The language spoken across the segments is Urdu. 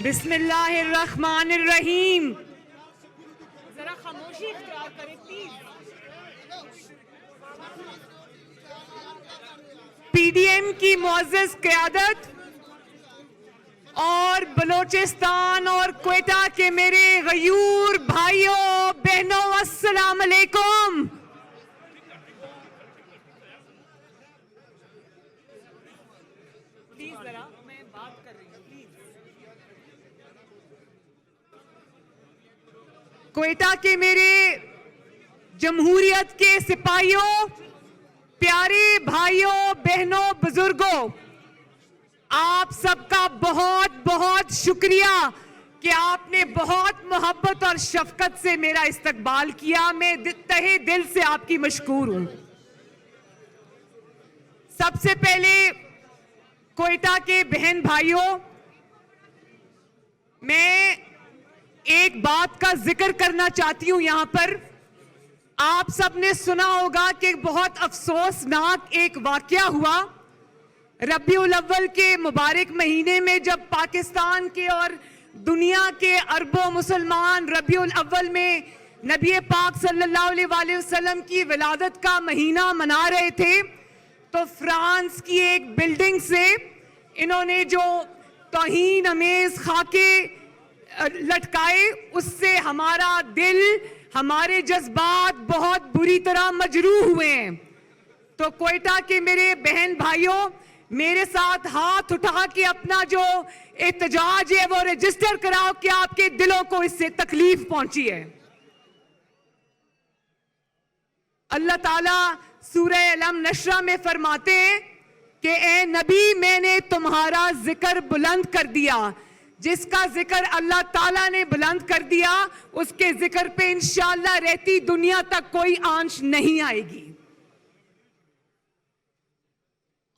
بسم اللہ الرحمن الرحیم. ذرا خاموشی اختیار کریں پلیز. پی ڈی ایم کی معزز قیادت اور بلوچستان اور کوئٹہ کے میرے غیور بھائیوں بہنوں، السلام علیکم. پلیز ذرا میں بات کر رہی ہوں پلیز. کوئٹہ کے میرے جمہوریت کے سپاہیوں، پیارے بھائیوں بہنوں بزرگوں، آپ سب کا بہت بہت شکریہ کہ آپ نے بہت محبت اور شفقت سے میرا استقبال کیا. میں تہہ دل سے آپ کی مشکور ہوں. سب سے پہلے کوئٹہ کے بہن بھائیوں، میں ایک بات کا ذکر کرنا چاہتی ہوں یہاں پر. آپ سب نے سنا ہوگا کہ بہت افسوسناک ایک واقعہ ہوا ربیع الاول کے مبارک مہینے میں، جب پاکستان کے اور دنیا کے اربوں مسلمان ربیع الاول میں نبی پاک صلی اللہ علیہ وآلہ وسلم کی ولادت کا مہینہ منا رہے تھے. تو فرانس کی ایک بلڈنگ سے انہوں نے جو توہین امیز خاکے لٹکائے، اس سے ہمارا دل، ہمارے جذبات بہت بری طرح مجروح ہوئے ہیں. تو کوئٹہ کے میرے بہن بھائیوں، میرے ساتھ ہاتھ اٹھا کے اپنا جو احتجاج ہے وہ رجسٹر کراؤ کہ آپ کے دلوں کو اس سے تکلیف پہنچی ہے. اللہ تعالیٰ سورہ علم نشرہ میں فرماتے ہیں کہ اے نبی، میں نے تمہارا ذکر بلند کر دیا. جس کا ذکر اللہ تعالیٰ نے بلند کر دیا، اس کے ذکر پہ انشاءاللہ رہتی دنیا تک کوئی آنچ نہیں آئے گی.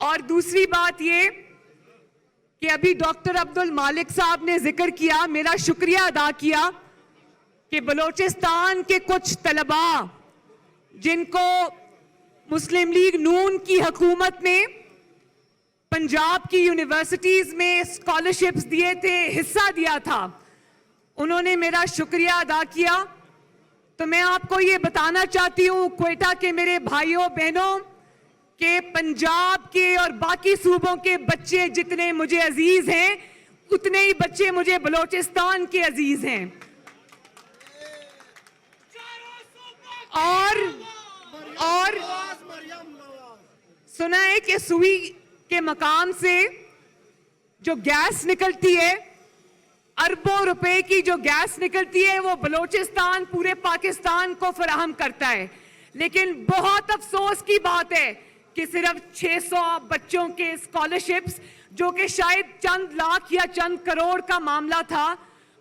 اور دوسری بات یہ کہ ابھی ڈاکٹر عبد المالک صاحب نے ذکر کیا، میرا شکریہ ادا کیا کہ بلوچستان کے کچھ طلباء جن کو مسلم لیگ نون کی حکومت نے پنجاب کی یونیورسٹیز میں اسکالرشپس دیے تھے، حصہ دیا تھا، انہوں نے میرا شکریہ ادا کیا. تو میں آپ کو یہ بتانا چاہتی ہوں کوئٹہ کے میرے بھائیوں بہنوں کہ پنجاب کے اور باقی صوبوں کے بچے جتنے مجھے عزیز ہیں، اتنے ہی بچے مجھے بلوچستان کے عزیز ہیں. اور سنا ہے کہ سوئی کے مقام سے جو گیس نکلتی ہے، اربوں روپے کی جو گیس نکلتی ہے، وہ بلوچستان پورے پاکستان کو فراہم کرتا ہے. لیکن بہت افسوس کی بات ہے کہ صرف 600 بچوں کے اسکالرشپس، جو کہ شاید چند لاکھ یا چند کروڑ کا معاملہ تھا،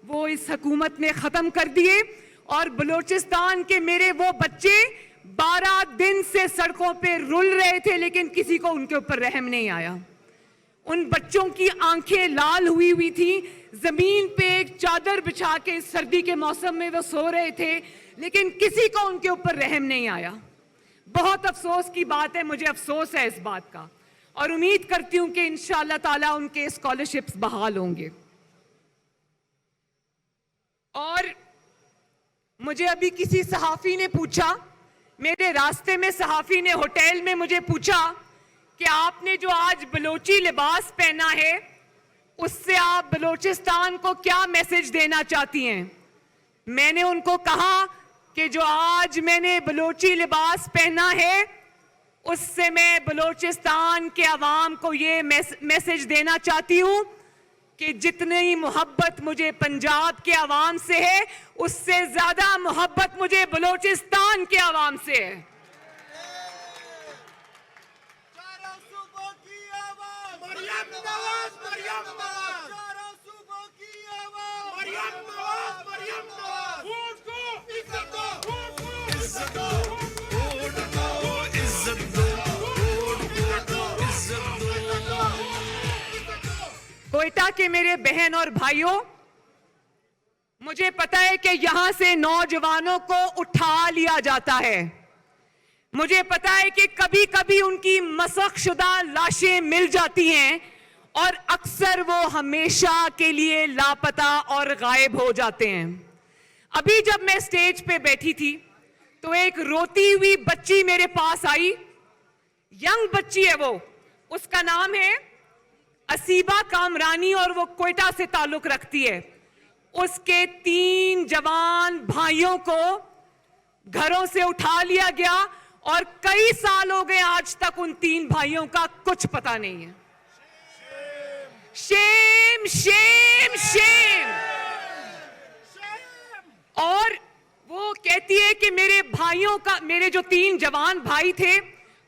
وہ اس حکومت نے ختم کر دیے. اور بلوچستان کے میرے وہ بچے 12 دن سے سڑکوں پہ رل رہے تھے، لیکن کسی کو ان کے اوپر رحم نہیں آیا. ان بچوں کی آنکھیں لال ہوئی تھی، زمین پہ ایک چادر بچھا کے سردی کے موسم میں وہ سو رہے تھے، لیکن کسی کو ان کے اوپر رحم نہیں آیا. بہت افسوس کی بات ہے، مجھے افسوس ہے اس بات کا، اور امید کرتی ہوں کہ انشاءاللہ تعالیٰ ان کے اسکالرشپس بحال ہوں گے. اور مجھے ابھی کسی صحافی نے پوچھا، میرے راستے میں صحافی نے ہوٹل میں مجھے پوچھا کہ آپ نے جو آج بلوچی لباس پہنا ہے، اس سے آپ بلوچستان کو کیا میسج دینا چاہتی ہیں؟ میں نے ان کو کہا کہ جو آج میں نے بلوچی لباس پہنا ہے، اس سے میں بلوچستان کے عوام کو یہ میسج دینا چاہتی ہوں کہ جتنی محبت مجھے پنجاب کے عوام سے ہے، اس سے زیادہ محبت مجھے بلوچستان کے عوام سے ہے. کوئٹہ کے میرے بہن اور بھائیوں، مجھے پتا ہے کہ یہاں سے نوجوانوں کو اٹھا لیا جاتا ہے. مجھے پتا ہے کہ کبھی کبھی ان کی مسخ شدہ لاشیں مل جاتی ہیں اور اکثر وہ ہمیشہ کے لیے لاپتہ اور غائب ہو جاتے ہیں. ابھی جب میں اسٹیج پہ بیٹھی تھی تو ایک روتی ہوئی بچی میرے پاس آئی. ینگ بچی ہے وہ, اس کا نام ہے اسیبہ کامرانی اور وہ کوئٹہ سے تعلق رکھتی ہے. اس کے 3 جوان بھائیوں کو گھروں سے اٹھا لیا گیا اور کئی سال ہو گئے آج تک ان 3 بھائیوں کا کچھ پتہ نہیں ہے. شیم شیم شیم. اور وہ کہتی ہے کہ میرے جو 3 جوان بھائی تھے,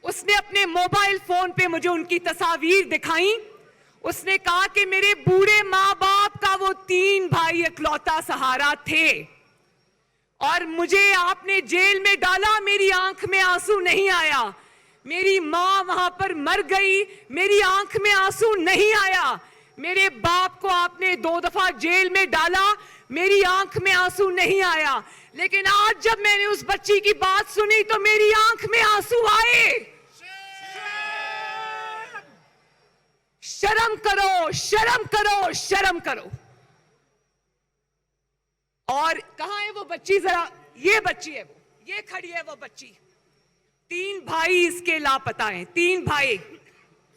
اس نے اپنے موبائل فون پہ مجھے ان کی تصاویر دکھائیں. اس نے کہا کہ میرے بوڑھے ماں باپ کا وہ 3 بھائی اکلوتا سہارا تھے اور مجھے آپ نے جیل میں ڈالا, میری آنکھ میں آنسو نہیں آیا. میری ماں وہاں پر مر گئی, میری آنکھ میں آنسو نہیں آیا. میرے باپ کو آپ نے 2 دفعہ جیل میں ڈالا, میری آنکھ میں آنسو نہیں آیا. لیکن آج جب میں نے اس بچی کی بات سنی تو میری آنکھ میں آنسو آئے. شرم کرو, شرم کرو, شرم کرو. اور کہاں ہے وہ بچی؟ ذرا یہ بچی ہے, وہ یہ کھڑی ہے وہ بچی. 3 بھائی اس کے لاپتہ ہیں, 3 بھائی.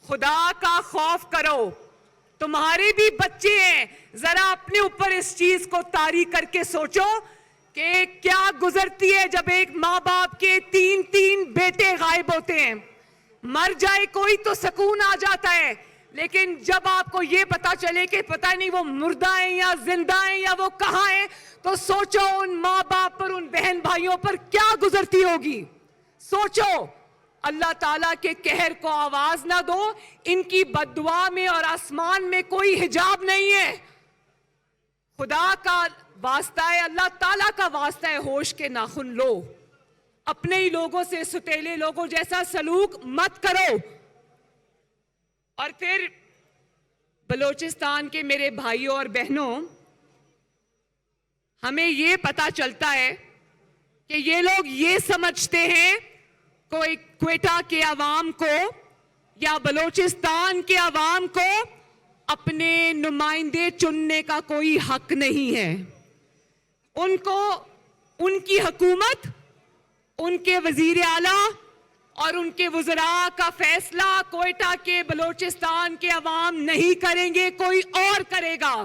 خدا کا خوف کرو, تمہارے بھی بچے ہیں. ذرا اپنے اوپر اس چیز کو طاری کر کے سوچو کہ کیا گزرتی ہے جب ایک ماں باپ کے 3 بیٹے غائب ہوتے ہیں. مر جائے کوئی تو سکون آ جاتا ہے, لیکن جب آپ کو یہ پتا چلے کہ پتہ نہیں وہ مردہ ہیں یا زندہ ہیں یا وہ کہاں ہیں, تو سوچو ان ماں باپ پر, ان بہن بھائیوں پر کیا گزرتی ہوگی. سوچو. اللہ تعالیٰ کے قہر کو آواز نہ دو. ان کی بد دعا میں اور آسمان میں کوئی حجاب نہیں ہے. خدا کا واسطہ ہے, اللہ تعالیٰ کا واسطہ ہے, ہوش کے ناخن لو. اپنے ہی لوگوں سے ستیلے لوگوں جیسا سلوک مت کرو. اور پھر بلوچستان کے میرے بھائیوں اور بہنوں, ہمیں یہ پتا چلتا ہے کہ یہ لوگ یہ سمجھتے ہیں کوئی کوئٹہ کے عوام کو یا بلوچستان کے عوام کو اپنے نمائندے چننے کا کوئی حق نہیں ہے. ان کو ان کی حکومت, ان کے وزیر اعلیٰ اور ان کے وزراء کا فیصلہ کوئٹہ کے بلوچستان کے عوام نہیں کریں گے, کوئی اور کرے گا.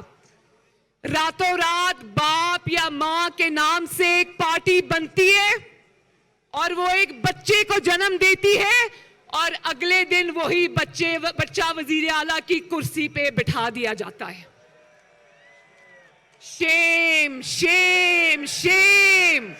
راتوں رات باپ یا ماں کے نام سے ایک پارٹی بنتی ہے اور وہ ایک بچے کو جنم دیتی ہے اور اگلے دن وہی بچہ وزیر اعلیٰ کی کرسی پہ بٹھا دیا جاتا ہے. شیم شیم شیم.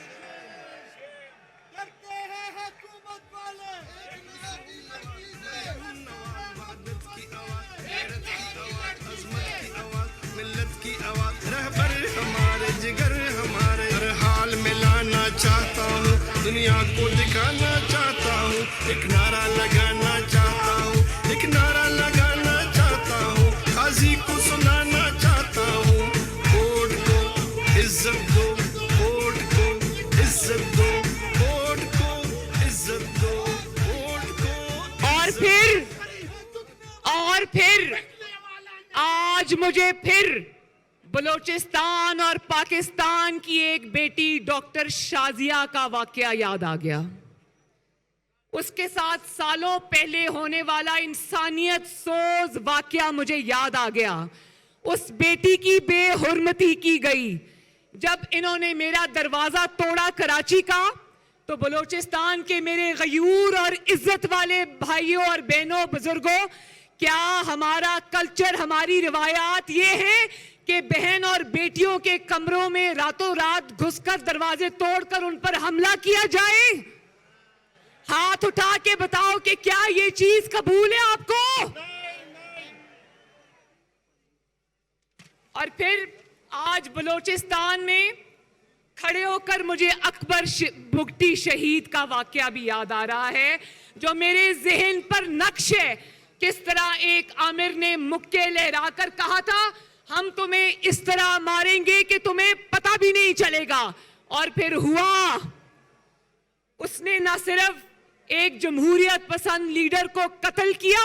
چاہتا ہوں دنیا کو دکھانا چاہتا ہوں, ایک نعرہ لگانا چاہتا ہوں, ایک نعرہ لگانا چاہتا ہوں, قاضی کو سنانا چاہتا ہوں. ووٹ کو عزت دو, ووٹ کو عزت دو, ووٹ کو عزت دو, ووٹ کو. اور پھر آج مجھے پھر بلوچستان اور پاکستان کی ایک بیٹی ڈاکٹر شازیہ کا واقعہ یاد آ گیا. اس کے ساتھ سالوں پہلے ہونے والا انسانیت سوز واقعہ مجھے یاد آ گیا. اس بیٹی کی بے حرمتی کی گئی. جب انہوں نے میرا دروازہ توڑا کراچی کا, تو بلوچستان کے میرے غیور اور عزت والے بھائیوں اور بہنوں, بزرگوں, کیا ہمارا کلچر, ہماری روایات یہ ہیں کہ بہن اور بیٹیوں کے کمروں میں راتوں رات گھس کر دروازے توڑ کر ان پر حملہ کیا جائے؟ ہاتھ اٹھا کے بتاؤ کہ کیا یہ چیز قبول ہے آپ کو؟ اور پھر آج بلوچستان میں کھڑے ہو کر مجھے اکبر بگٹی شہید کا واقعہ بھی یاد آ رہا ہے, جو میرے ذہن پر نقش ہے. کس طرح ایک عامر نے مکے لہرا کر کہا تھا ہم تمہیں اس طرح ماریں گے کہ تمہیں پتہ بھی نہیں چلے گا, اور پھر ہوا. اس نے نہ صرف ایک جمہوریت پسند لیڈر کو قتل کیا,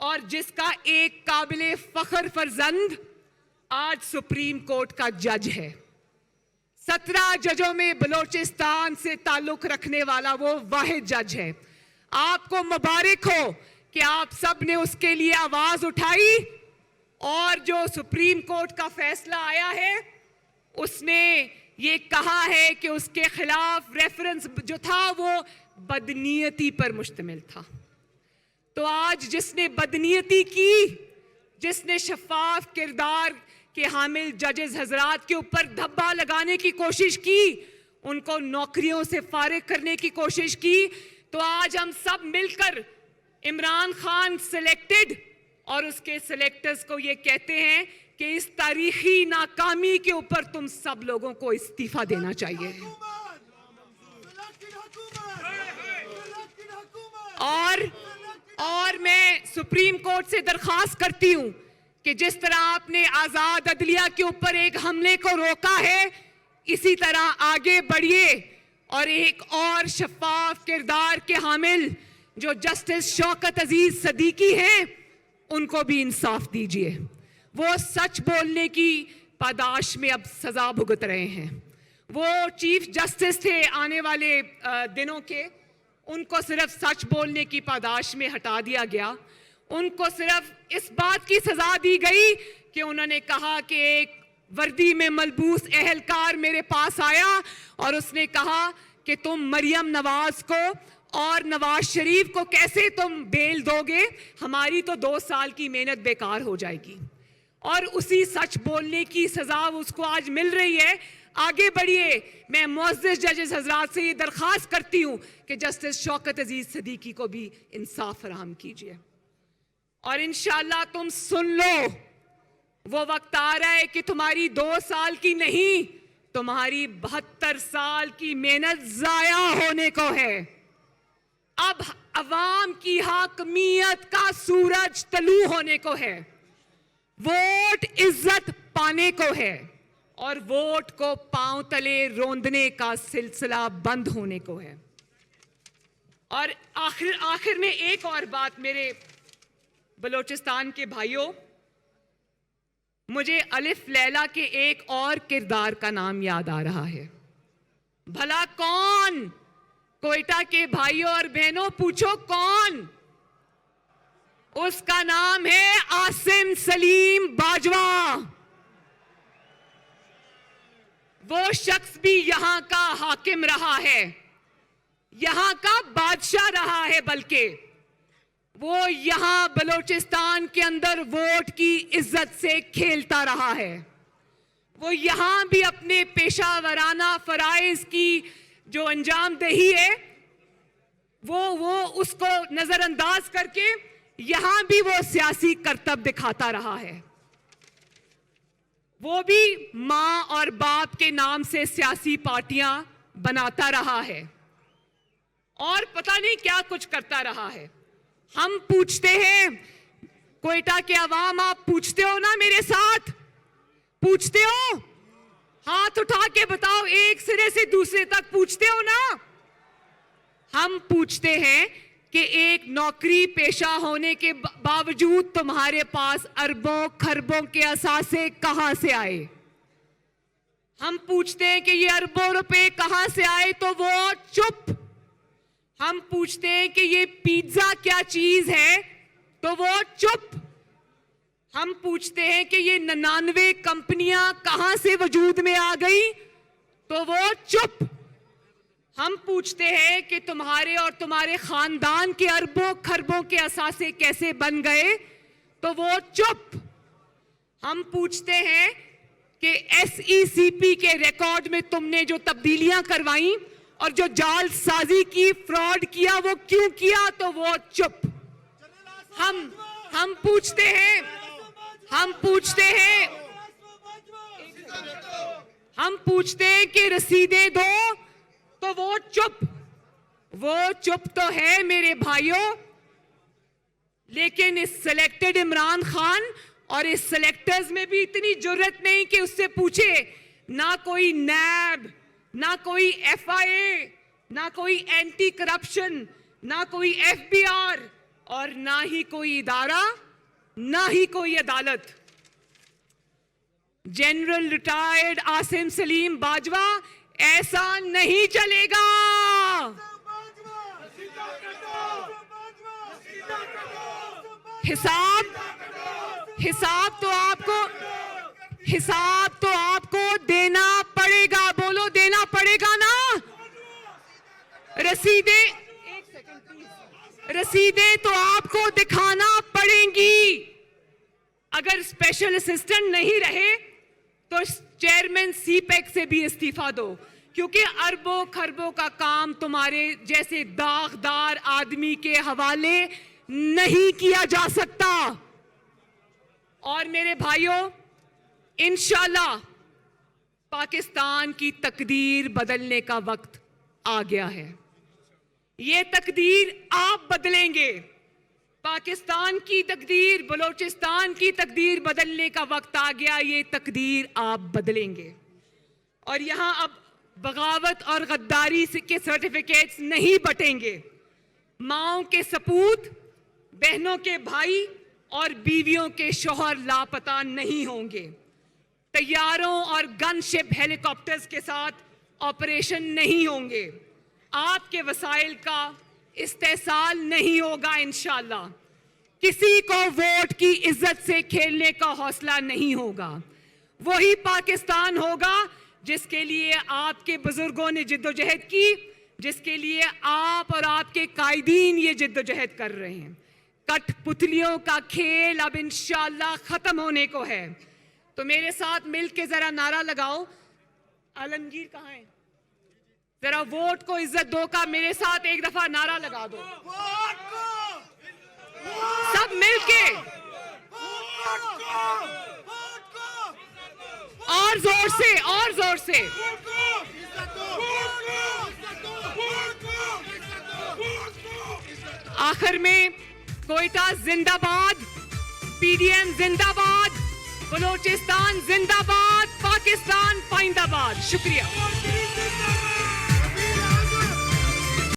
اور جس کا ایک قابل فخر فرزند آج سپریم کورٹ کا جج ہے. 17 ججوں میں بلوچستان سے تعلق رکھنے والا وہ واحد جج ہے. آپ کو مبارک ہو کہ آپ سب نے اس کے لیے آواز اٹھائی اور جو سپریم کورٹ کا فیصلہ آیا ہے اس نے یہ کہا ہے کہ اس کے خلاف ریفرنس جو تھا وہ بدنیتی پر مشتمل تھا. تو آج جس نے بدنیتی کی, جس نے شفاف کردار کے حامل ججز حضرات کے اوپر دھبا لگانے کی کوشش کی, ان کو نوکریوں سے فارغ کرنے کی کوشش کی, تو آج ہم سب مل کر عمران خان سلیکٹڈ اور اس کے سلیکٹرز کو یہ کہتے ہیں کہ اس تاریخی ناکامی کے اوپر تم سب لوگوں کو استعفیٰ دینا چاہیے. اور میں سپریم کورٹ سے درخواست کرتی ہوں کہ جس طرح آپ نے آزاد عدلیہ کے اوپر ایک حملے کو روکا ہے, اسی طرح آگے بڑھیے اور ایک اور شفاف کردار کے حامل جو جسٹس شوکت عزیز صدیقی ہیں ان کو بھی انصاف دیجیے. وہ سچ بولنے کی پاداش میں اب سزا بھگت رہے ہیں. وہ چیف جسٹس تھے آنے والے دنوں کے, ان کو صرف سچ بولنے کی پاداش میں ہٹا دیا گیا. ان کو صرف اس بات کی سزا دی گئی کہ انہوں نے کہا کہ ایک وردی میں ملبوس اہلکار میرے پاس آیا اور اس نے کہا کہ تم مریم نواز کو اور نواز شریف کو کیسے تم بیل دو گے, ہماری تو 2 سال کی محنت بیکار ہو جائے گی. اور اسی سچ بولنے کی سزا اس کو آج مل رہی ہے. آگے بڑھیے. میں معزز ججز حضرات سے یہ درخواست کرتی ہوں کہ جسٹس شوکت عزیز صدیقی کو بھی انصاف فراہم کیجیے. اور انشاءاللہ تم سن لو, وہ وقت آ رہا ہے کہ تمہاری 2 سال کی نہیں, تمہاری 72 سال کی محنت ضائع ہونے کو ہے. اب عوام کی حاکمیت کا سورج طلوع ہونے کو ہے. ووٹ عزت پانے کو ہے اور ووٹ کو پاؤں تلے روندنے کا سلسلہ بند ہونے کو ہے. اور آخر میں ایک اور بات میرے بلوچستان کے بھائیوں, مجھے الف لیلا کے ایک اور کردار کا نام یاد آ رہا ہے. بھلا کون؟ کوئٹہ کے بھائیوں اور بہنوں پوچھو کون؟ اس کا نام ہے عاصم سلیم باجوہ. وہ شخص بھی یہاں کا حاکم رہا ہے, یہاں کا بادشاہ رہا ہے, بلکہ وہ یہاں بلوچستان کے اندر ووٹ کی عزت سے کھیلتا رہا ہے. وہ یہاں بھی اپنے پیشہ ورانہ فرائض کی جو انجام دہی ہے وہ اس کو نظر انداز کر کے یہاں بھی وہ سیاسی کرتب دکھاتا رہا ہے. وہ بھی ماں اور باپ کے نام سے سیاسی پارٹیاں بناتا رہا ہے اور پتہ نہیں کیا کچھ کرتا رہا ہے. ہم پوچھتے ہیں, کوئٹہ کے عوام, آپ پوچھتے ہو نا میرے ساتھ؟ پوچھتے ہو؟ ہاتھ اٹھا کے بتاؤ, ایک سرے سے دوسرے تک پوچھتے ہو نا؟ ہم پوچھتے ہیں کہ ایک نوکری پیشہ ہونے کے باوجود تمہارے پاس اربوں کھربوں کے اثاثے کہاں سے آئے؟ ہم پوچھتے ہیں کہ یہ اربوں روپے کہاں سے آئے تو وہ چپ. ہم پوچھتے ہیں کہ یہ پیزا کیا چیز ہے تو وہ چپ. ہم پوچھتے ہیں کہ یہ 99 کمپنیاں کہاں سے وجود میں آ گئی تو وہ چپ. ہم پوچھتے ہیں کہ تمہارے اور تمہارے خاندان کے اربوں کھربوں کے اثاثے کیسے بن گئے تو وہ چپ. ہم پوچھتے ہیں کہ SECP کے ریکارڈ میں تم نے جو تبدیلیاں کروائیں اور جو جال سازی کی, فراڈ کیا, وہ کیوں کیا تو وہ چپ. ہم پوچھتے ہیں کہ رسیدیں دو تو وہ چپ. وہ چپ تو ہے میرے بھائیوں, لیکن اس سلیکٹڈ عمران خان اور اس سلیکٹرز میں بھی اتنی جرت نہیں کہ اس سے پوچھے. نہ کوئی نیب, نہ کوئی FIA, نہ کوئی اینٹی کرپشن, نہ کوئی FBI, اور نہ ہی کوئی ادارہ, نہ ہی کوئی عدالت. جنرل ریٹائرڈ عاصم سلیم باجوہ, ایسا نہیں چلے گا. حساب تو آپ کو دینا پڑے گا. بولو دینا پڑے گا نا. رسیدیں تو آپ کو دکھانا پڑیں گی. اگر اسپیشل اسسٹنٹ نہیں رہے تو چیئرمین سی پیک سے بھی استعفیٰ دو, کیونکہ اربوں خربوں کا کام تمہارے جیسے داغدار آدمی کے حوالے نہیں کیا جا سکتا. اور میرے بھائیوں, انشاءاللہ پاکستان کی تقدیر بدلنے کا وقت آ گیا ہے. یہ تقدیر آپ بدلیں گے. پاکستان کی تقدیر, بلوچستان کی تقدیر بدلنے کا وقت آ گیا. یہ تقدیر آپ بدلیں گے. اور یہاں اب بغاوت اور غداری کے سرٹیفکیٹس نہیں بٹیں گے. ماؤں کے سپوت, بہنوں کے بھائی اور بیویوں کے شوہر لاپتہ نہیں ہوں گے. طیاروں اور گن شپ ہیلی کاپٹرز کے ساتھ آپریشن نہیں ہوں گے. آپ کے وسائل کا استحصال نہیں ہوگا انشاءاللہ. کسی کو ووٹ کی عزت سے کھیلنے کا حوصلہ نہیں ہوگا. وہی پاکستان ہوگا جس کے لیے آپ کے بزرگوں نے جد و جہد کی, جس کے لیے آپ اور آپ کے قائدین یہ جد و جہد کر رہے ہیں. کٹ پتلیوں کا کھیل اب انشاءاللہ ختم ہونے کو ہے. تو میرے ساتھ مل کے ذرا نعرہ لگاؤ. عالمگیر کہاں ہے؟ ذرا ووٹ کو عزت دو کا میرے ساتھ ایک دفعہ نعرہ لگا دو. سب مل کے اور زور سے, اور زور سے. آخر میں کوئٹہ زندہ باد, پی ڈی ایم زندہ باد, بلوچستان زندہ باد, پاکستان پائندہ باد. شکریہ.